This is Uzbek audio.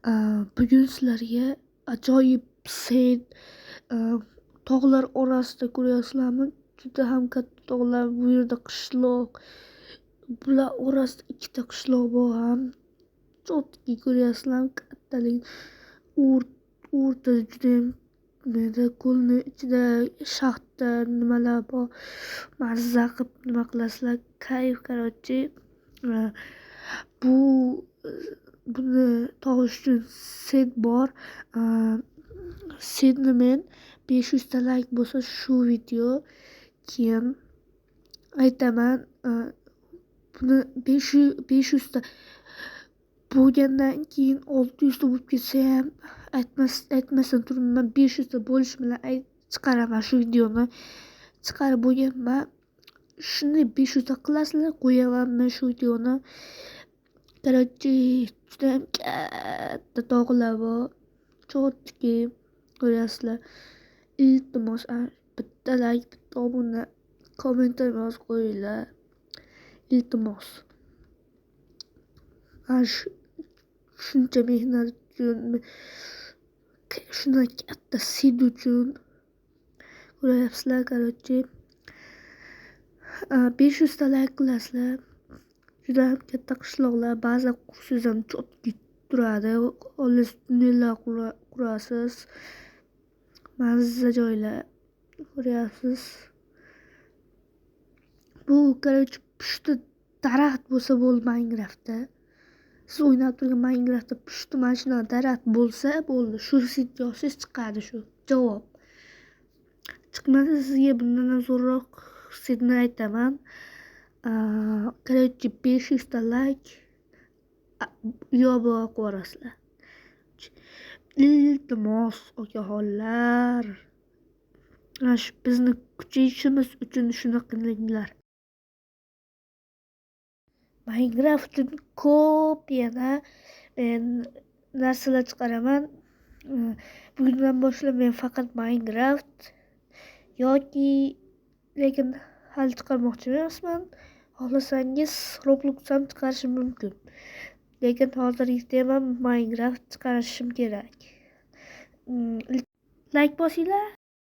Bugun sizlarga ajoyib sen tog'lar orasida ko'ryapsizlarmi? Juda ham katta tog'lar, bu yerda qishloq. Bular orasida ikkita qishloq bor ham. Chotki ko'ryapsizlarmi? Kattalik. O'rtada juda ham ko'lni ichida shaxta nimalar bor. Mazza qilib nima qilasizlar? Kayf, короче. Buni topish uchun set bor. Setni men 500 ta like bo'lsa shu video keyin aytaman. Buni 500 ta bo'lgandan keyin 600 ta bo'lib ketsa ham aytmasdan turibman. 500 ta bo'lish bilan chiqaraman shu videoni. Chiqarib bo'lganman. Shunday 500 ta qilasizlar, qo'yaman men shu videoni. Короче, juda ham katta tog'lar bor. Chotki ko'ryapsizlar. Iltimos bitta like, bitta obuna, kommentar yozib qo'yinglar. Iltimos. Shuncha mehnat uchun, shunday katta set uchun ko'ryapsizlar. Короче, 500 ta like qilasizlar. Juda ham katta qishloqlar, ba'zi qursiz ham chotki turadi. Olis tunnellar qurasiz. Mazza joylar ko'ryapsiz. Bu короче pushti daraxt bo'lsa bo'ldi Minecraftda. Siz o'ynab turgan Minecraftda pushti mana shunaqa daraxt bo'lsa bo'ldi. Shu set yozsangiz chiqadi shu javob. Chiqmasa sizga bundan ham zo'rroq setni aytaman. Короче, 500 ta like yo'q qo'yasizlar. Iltimos okaxonlar. Shu bizni kuchayishimiz uchun shuni qilinglar. Minecraft uchun ko'p yana men narsalar chiqaraman. Bugundan boshlab men faqat Minecraft yoki lekin hali chiqarmoqchi emasman. Xohlasangiz Roblox ham chiqarishim mumkin. Lekin hozirlikda ham Minecraft chiqarishim kerak. Like bosinglar.